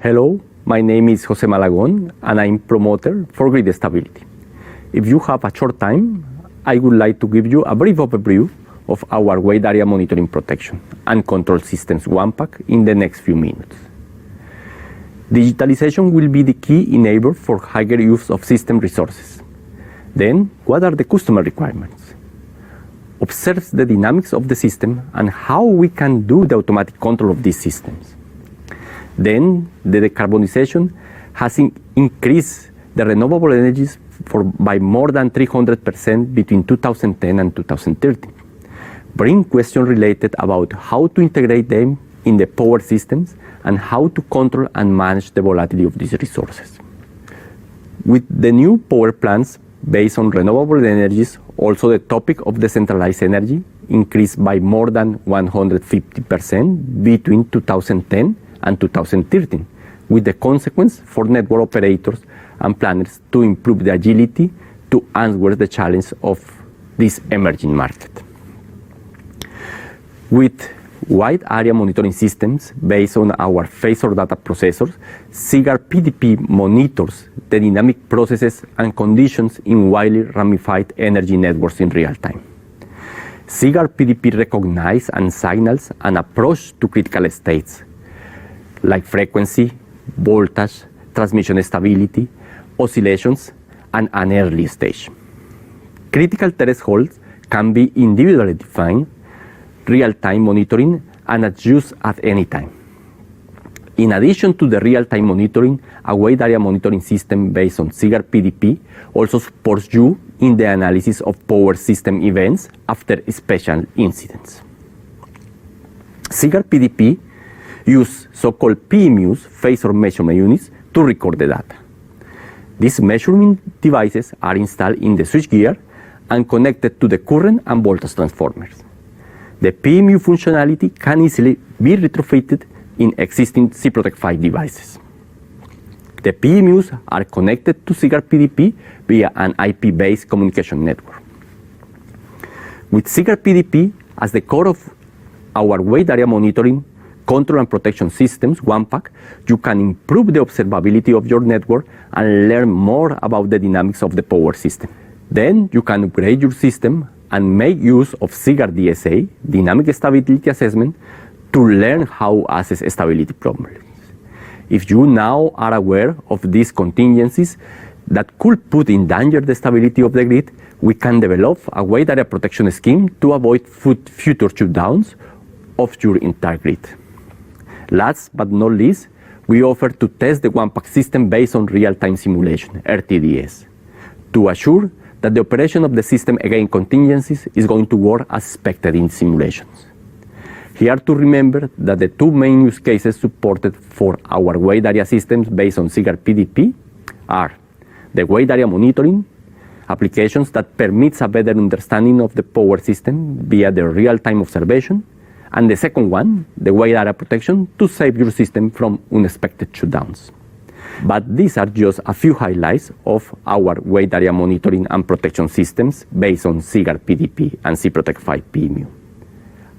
Hello, my name is Jose Malagon and I'm promoter for grid stability. If you have a short time, I would like to give you a brief overview of our wide area monitoring protection and control systems one-pack in the next few minutes. Digitalization will be the key enabler for higher use of system resources. Then, what are the customer requirements? Observe the dynamics of the system and how we can do the automatic control of these systems. Then, the decarbonization has increased the renewable energies by more than 300% between 2010 and 2030. Bring questions related about how to integrate them in the power systems and how to control and manage the volatility of these resources. With the new power plants based on renewable energies, also the topic of decentralized energy increased by more than 150% between 2010 and 2013, with the consequence for network operators and planners to improve the agility to answer the challenge of this emerging market. With wide area monitoring systems based on our phasor data processors, SIGAR PDP monitors the dynamic processes and conditions in widely ramified energy networks in real time. SIGAR PDP recognizes and signals an approach to critical states like frequency, voltage, transmission stability, oscillations, and an early stage. Critical thresholds can be individually defined, real-time monitoring, and adjusted at any time. In addition to the real-time monitoring, a wide area monitoring system based on SIGAR PDP also supports you in the analysis of power system events after special incidents. SIGAR PDP uses so-called PMUs, phasor measurement units, to record the data. These measurement devices are installed in the switchgear and connected to the current and voltage transformers. The PMU functionality can easily be retrofitted in existing SIPROTEC5 devices. The PMUs are connected to SIGAR PDP via an IP-based communication network. With SIGAR PDP as the core of our wide area monitoring, control and protection systems, one-pack, you can improve the observability of your network and learn more about the dynamics of the power system. Then you can upgrade your system and make use of SIGAR DSA, Dynamic Stability Assessment, to learn how to assess stability problems. If you now are aware of these contingencies that could put in danger the stability of the grid, we can develop a wide area protection scheme to avoid future shutdowns of your entire grid. Last but not least, we offer to test the one-pack system based on real-time simulation, RTDS, to assure that the operation of the system against contingencies is going to work as expected in simulations. Here to remember that the two main use cases supported for our wide area systems based on SIGAR PDP are the wide area monitoring applications that permits a better understanding of the power system via the real-time observation, and the second one, the wide area protection to save your system from unexpected shutdowns. But these are just a few highlights of our wide area monitoring and protection systems based on SIGAR PDP and SIPROTEC5 PMU.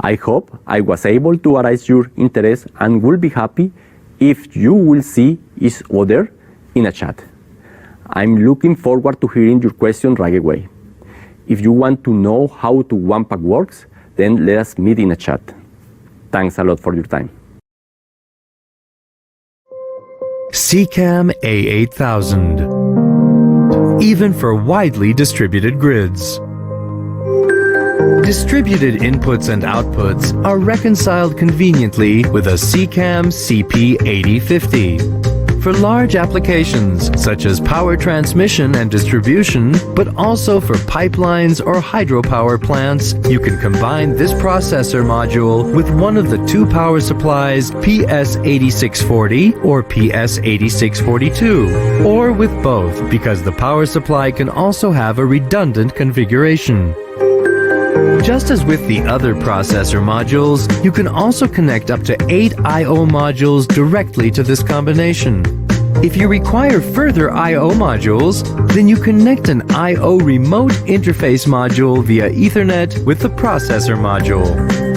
I hope I was able to arouse your interest and will be happy if you will see each other in a chat. I'm looking forward to hearing your questions right away. If you want to know how to one-pack works, then let us meet in a chat. Thanks a lot for your time. CCAM A8000, even for widely distributed grids. Distributed inputs and outputs are reconciled conveniently with a CCAM CP8050. For large applications such as power transmission and distribution, but also for pipelines or hydropower plants, you can combine this processor module with one of the two power supplies PS8640 or PS8642, or with both because the power supply can also have a redundant configuration. Just as with the other processor modules, you can also connect up to 8 I/O modules directly to this combination. If you require further I/O modules, then you connect an I/O remote interface module via Ethernet with the processor module.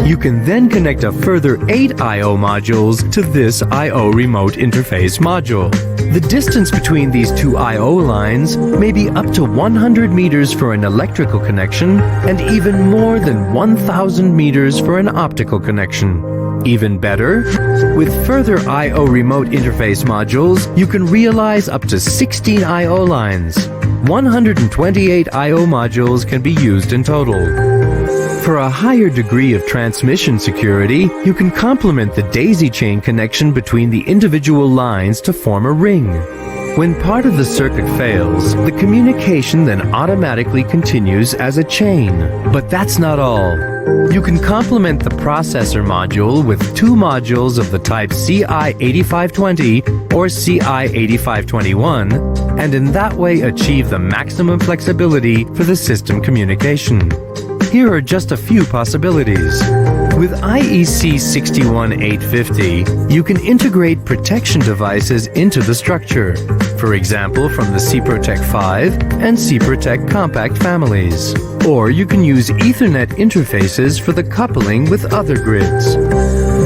You can then connect a further 8 I/O modules to this I/O remote interface module. The distance between these two I/O lines may be up to 100 meters for an electrical connection and even more than 1,000 meters for an optical connection. Even better, with further I/O remote interface modules, you can realize up to 16 I/O lines. 128 I/O modules can be used in total. For a higher degree of transmission security, you can complement the daisy chain connection between the individual lines to form a ring. When part of the circuit fails, the communication then automatically continues as a chain. But that's not all. You can complement the processor module with two modules of the type CI8520 or CI8521, and in that way achieve the maximum flexibility for the system communication. Here are just a few possibilities. With IEC 61850, you can integrate protection devices into the structure, for example from the SIPROTEC5 and SIPROTEC compact families. Or you can use Ethernet interfaces for the coupling with other grids.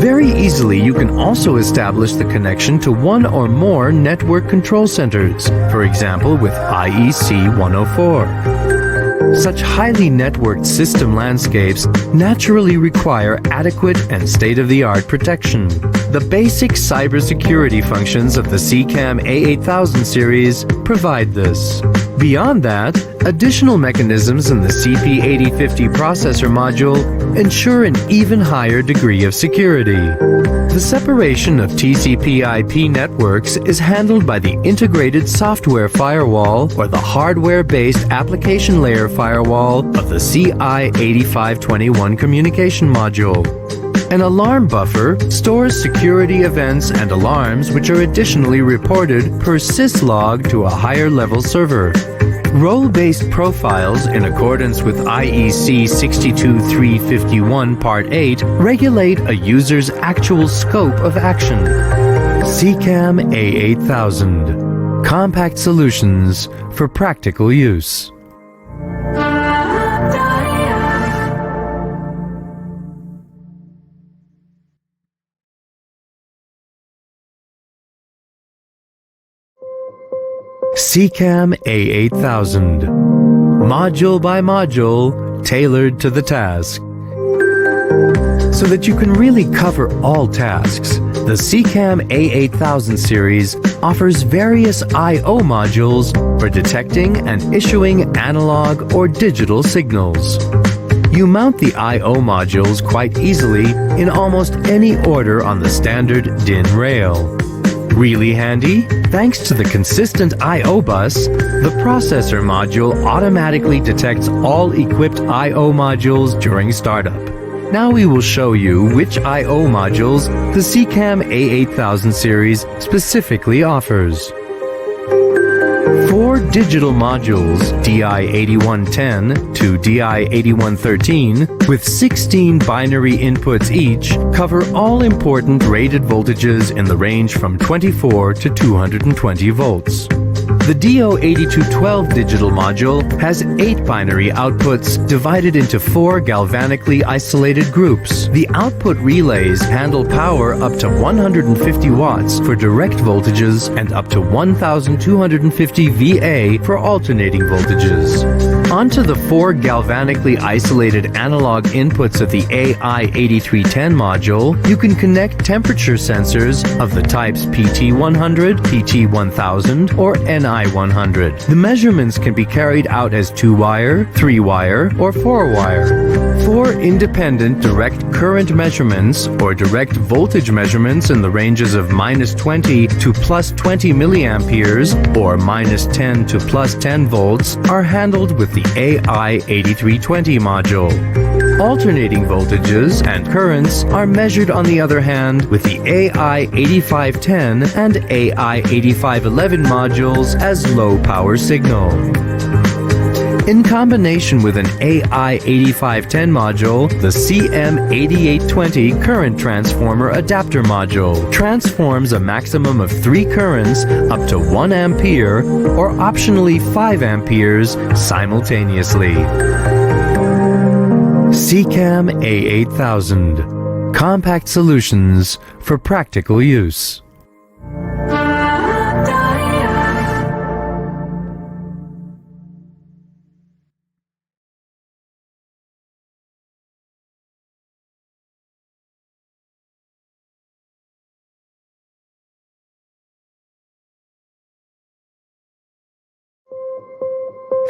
Very easily, you can also establish the connection to one or more network control centers, for example with IEC 104. Such highly networked system landscapes naturally require adequate and state-of-the-art protection. The basic cybersecurity functions of the CCAM A8000 series provide this. Beyond that, additional mechanisms in the CP8050 processor module ensure an even higher degree of security. The separation of TCP/IP networks is handled by the integrated software firewall or the hardware-based application layer firewall of the CI8521 communication module. An alarm buffer stores security events and alarms which are additionally reported per syslog to a higher-level server. Role-based profiles in accordance with IEC 62351 Part 8 regulate a user's actual scope of action. CCAM A8000. Compact solutions for practical use. CCAM A8000. Module by module, tailored to the task. So that you can really cover all tasks, the CCAM A8000 series offers various I/O modules for detecting and issuing analog or digital signals. You mount the I/O modules quite easily in almost any order on the standard DIN rail. Really handy? Thanks to the consistent I/O bus, the processor module automatically detects all equipped I/O modules during startup. Now we will show you which I/O modules the CCAM A8000 series specifically offers. 4 digital modules, DI8110 to DI8113, with 16 binary inputs each, cover all important rated voltages in the range from 24 to 220 volts. The DO8212 digital module has 8 binary outputs divided into 4 galvanically isolated groups. The output relays handle power up to 150 watts for direct voltages and up to 1250 VA for alternating voltages. Onto the 4 galvanically isolated analog inputs of the AI8310 module, you can connect temperature sensors of the types PT100, PT1000, or NI100. The measurements can be carried out as 2-wire, 3-wire, or 4-wire. 4 independent direct current measurements or direct voltage measurements in the ranges of -20 to +20 milliamperes or -10 to +10 volts are handled with the AI8320 module. Alternating voltages and currents are measured on the other hand with the AI8510 and AI8511 modules as low power signal. In combination with an AI8510 module, the CM8820 current transformer adapter module transforms a maximum of 3 currents up to 1 ampere or optionally 5 amperes simultaneously. SICAM A8000. Compact solutions for practical use.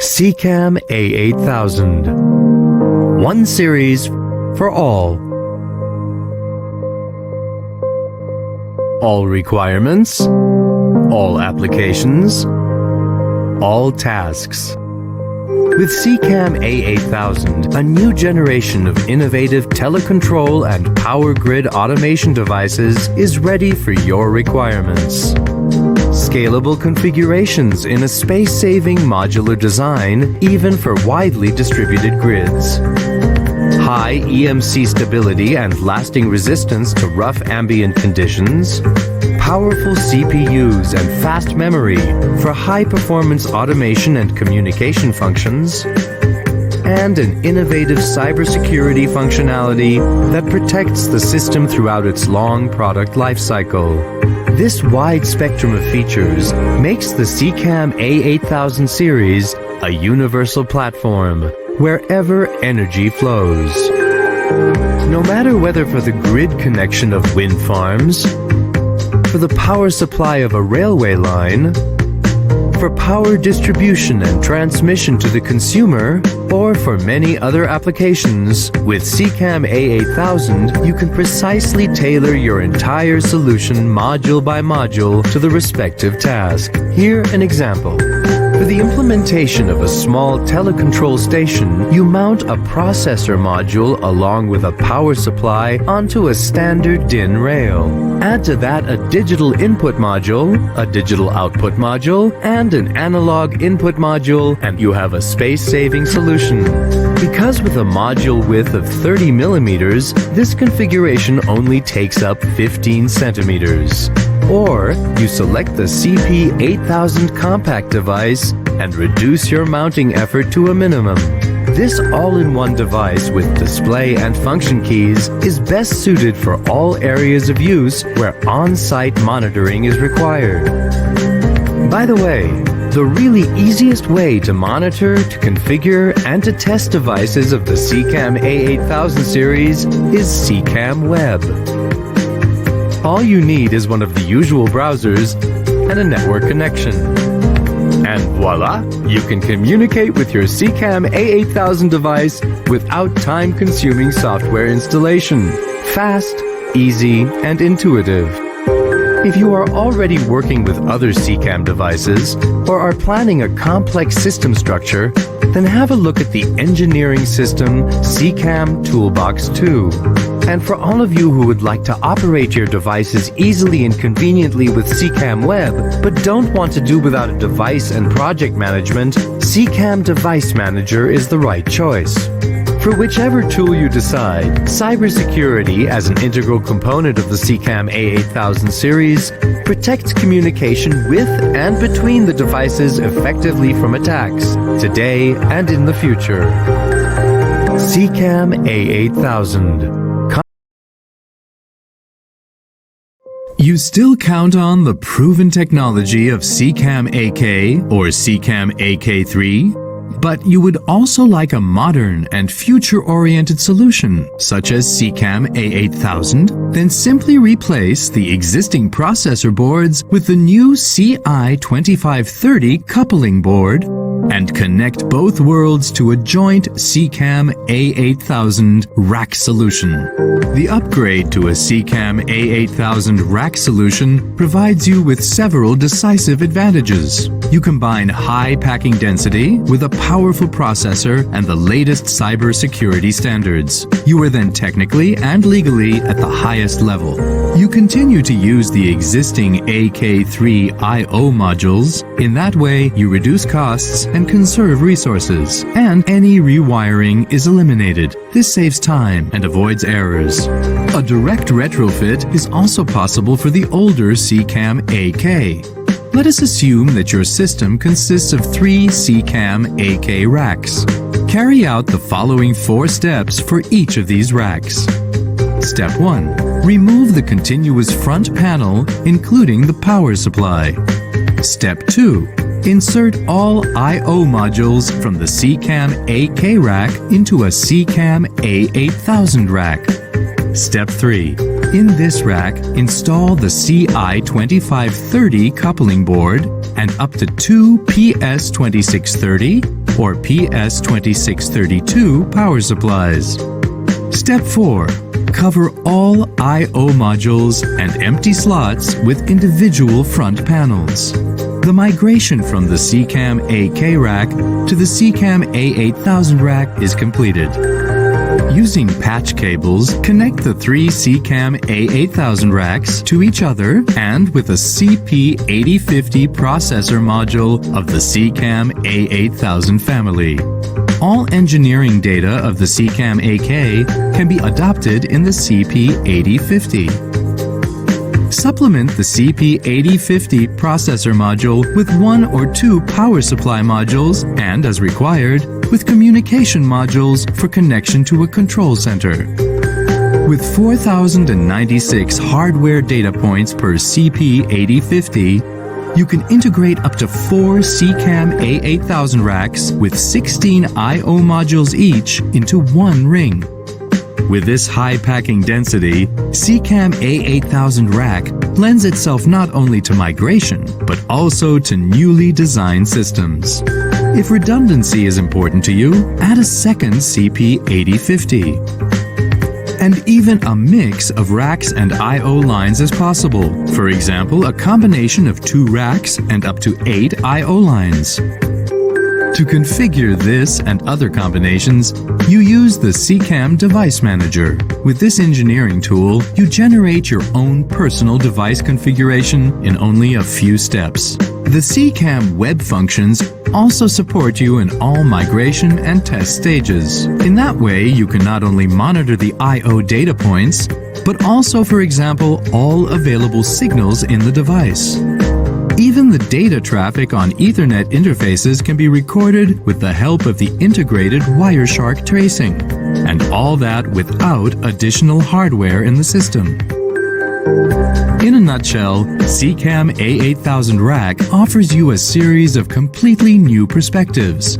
SICAM A8000. One series for all. All requirements, all applications, all tasks. With SICAM A8000, a new generation of innovative telecontrol and power grid automation devices is ready for your requirements. Scalable configurations in a space-saving modular design, even for widely distributed grids. High EMC stability and lasting resistance to rough ambient conditions. Powerful CPUs and fast memory for high-performance automation and communication functions. And an innovative cybersecurity functionality that protects the system throughout its long product lifecycle. This wide spectrum of features makes the SICAM A8000 series a universal platform wherever energy flows. No matter whether for the grid connection of wind farms, for the power supply of a railway line, for power distribution and transmission to the consumer, or for many other applications, with SICAM A8000, you can precisely tailor your entire solution module by module to the respective task. Here, an example. For the implementation of a small telecontrol station, you mount a processor module along with a power supply onto a standard DIN rail. Add to that a digital input module, a digital output module, and an analog input module, and you have a space-saving solution. Because with a module width of 30 millimeters, this configuration only takes up 15 centimeters. Or you select the CP8000 compact device and reduce your mounting effort to a minimum. This all-in-one device with display and function keys is best suited for all areas of use where on-site monitoring is required. By the way, the really easiest way to monitor, to configure, and to test devices of the SICAM A8000 series is SICAM Web. All you need is one of the usual browsers and a network connection. And voila, you can communicate with your SICAM A8000 device without time-consuming software installation. Fast, easy, and intuitive. If you are already working with other SICAM devices or are planning a complex system structure, then have a look at the engineering system SICAM Toolbox 2. And for all of you who would like to operate your devices easily and conveniently with SICAM Web, but don't want to do without a device and project management, SICAM Device Manager is the right choice. For whichever tool you decide, cybersecurity as an integral component of the SICAM A8000 series protects communication with and between the devices effectively from attacks, today and in the future. SICAM A8000. You still count on the proven technology of SICAM AK or SICAM AK3? But you would also like a modern and future-oriented solution, such as SICAM A8000? Then simply replace the existing processor boards with the new CI2530 coupling board and connect both worlds to a joint SICAM A8000 rack solution. The upgrade to a SICAM A8000 rack solution provides you with several decisive advantages. You combine high packing density with a powerful processor and the latest cybersecurity standards. You are then technically and legally at the highest level. You continue to use the existing AK3 I/O modules. In that way, you reduce costs and conserve resources, and any rewiring is eliminated. This saves time and avoids errors. A direct retrofit is also possible for the older SICAM AK. Let us assume that your system consists of 3 SICAM AK racks. Carry out the following 4 steps for each of these racks. Step 1. Remove the continuous front panel, including the power supply. Step 2. Insert all I/O modules from the SICAM AK rack into a SICAM A8000 rack. Step 3. In this rack, install the CI2530 coupling board and up to 2 PS2630 or PS2632 power supplies. Step 4. Cover all I/O modules and empty slots with individual front panels. The migration from the SICAM AK rack to the SICAM A8000 rack is completed. Using patch cables, connect the 3 SICAM A8000 racks to each other and with a CP8050 processor module of the SICAM A8000 family. All engineering data of the SICAM AK can be adopted in the CP8050. Supplement the CP8050 processor module with 1 or 2 power supply modules and, as required, with communication modules for connection to a control center. With 4,096 hardware data points per CP8050, you can integrate up to 4 SICAM A8000 racks with 16 I/O modules each into one ring. With this high packing density, SICAM A8000 rack lends itself not only to migration, but also to newly designed systems. If redundancy is important to you, add a second CP8050. And even a mix of racks and I/O lines is possible. For example, a combination of 2 racks and up to 8 I/O lines. To configure this and other combinations, you use the SICAM Device Manager. With this engineering tool, you generate your own personal device configuration in only a few steps. The SICAM web functions also support you in all migration and test stages. In that way, you can not only monitor the I/O data points, but also, for example, all available signals in the device. Even the data traffic on Ethernet interfaces can be recorded with the help of the integrated Wireshark tracing, and all that without additional hardware in the system. In a nutshell, SICAM A8000 rack offers you a series of completely new perspectives.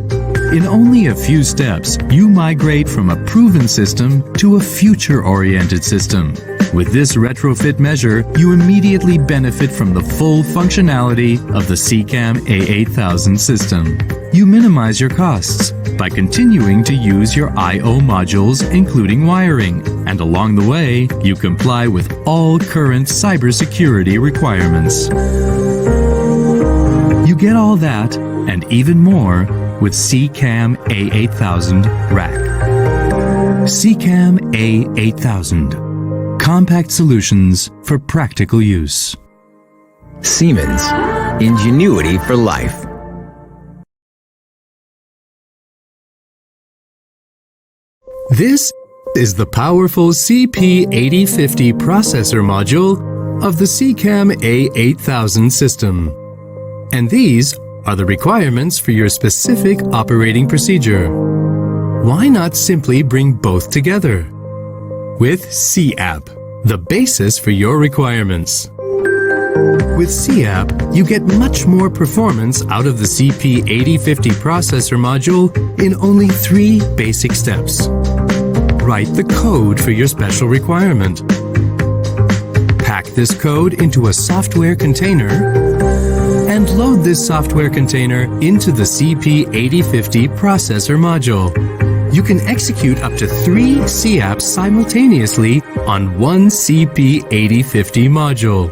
In only a few steps, you migrate from a proven system to a future-oriented system. With this retrofit measure, you immediately benefit from the full functionality of the SICAM A8000 system. You minimize your costs by continuing to use your I/O modules, including wiring, and along the way, you comply with all current cybersecurity requirements. You get all that, and even more, with SICAM A8000 rack. SICAM A8000. Compact solutions for practical use. Siemens. Ingenuity for life. This is the powerful CP8050 processor module of the SICAM A8000 system. And these are the requirements for your specific operating procedure. Why not simply bring both together? With CAP, the basis for your requirements. With CAP, you get much more performance out of the CP8050 processor module in only 3 basic steps. Write the code for your special requirement. Pack this code into a software container and load this software container into the CP8050 processor module. You can execute up to 3 CAPs simultaneously on one CP8050 module.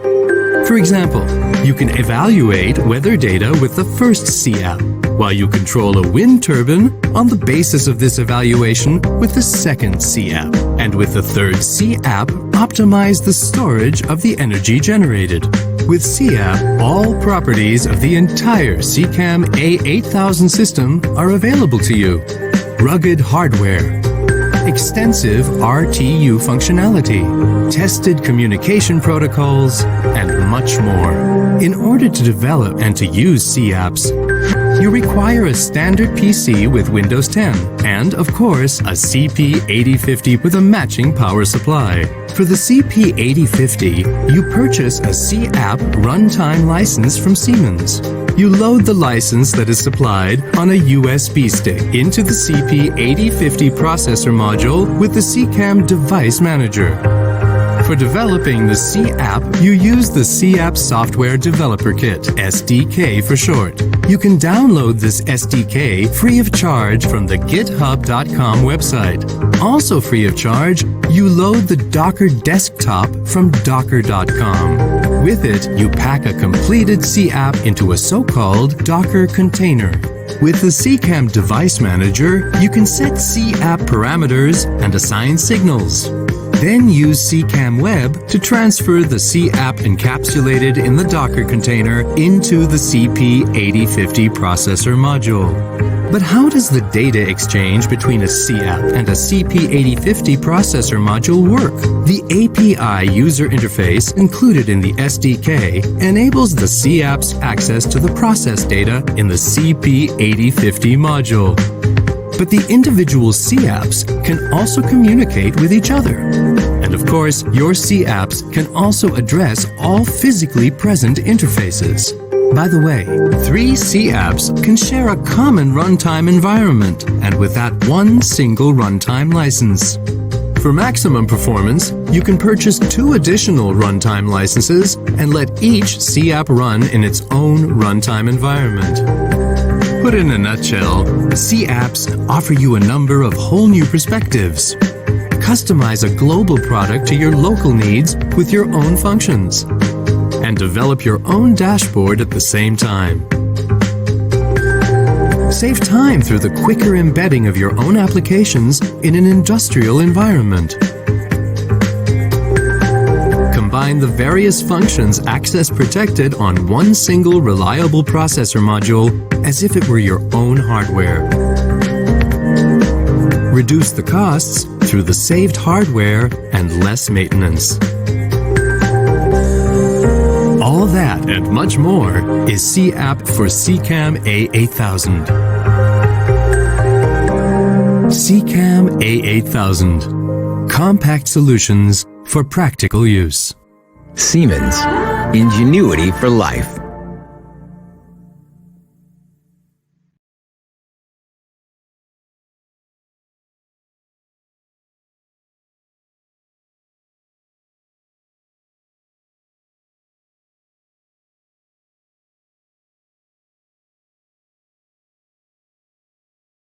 For example, you can evaluate weather data with the first CAP, while you control a wind turbine on the basis of this evaluation with the second CAP, and with the third CAP, optimize the storage of the energy generated. With CAP, all properties of the entire SICAM A8000 system are available to you. Rugged hardware, extensive RTU functionality, tested communication protocols, and much more. In order to develop and to use C-apps, you require a standard PC with Windows 10 and, of course, a CP8050 with a matching power supply. For the CP8050, you purchase a C-app runtime license from Siemens. You load the license that is supplied on a USB stick into the CP8050 processor module with the CCAM device manager. For developing the C-app, you use the C-app Software Developer Kit, SDK for short. You can download this SDK free of charge from the github.com website. Also free of charge, you load the Docker desktop from docker.com. With it, you pack a completed C-app into a so-called Docker container. With the CCAM device manager, you can set C-app parameters and assign signals. Then use CCAM Web to transfer the C-app encapsulated in the Docker container into the CP8050 processor module. But how does the data exchange between a C-app and a CP8050 processor module work? The API user interface included in the SDK enables the C-app's access to the process data in the CP8050 module. But the individual C-apps can also communicate with each other. And of course, your C-apps can also address all physically present interfaces. By the way, 3 C-apps can share a common runtime environment, and with that one single runtime license. For maximum performance, you can purchase 2 additional runtime licenses and let each C-app run in its own runtime environment. Put in a nutshell, C-apps offer you a number of whole new perspectives. Customize a global product to your local needs with your own functions. And develop your own dashboard at the same time. Save time through the quicker embedding of your own applications in an industrial environment. Combine the various functions access protected on one single reliable processor module as if it were your own hardware. Reduce the costs through the saved hardware and less maintenance. All that and much more is C-app for CCAM A8000. CCAM A8000. Compact solutions for practical use. Siemens. Ingenuity for life.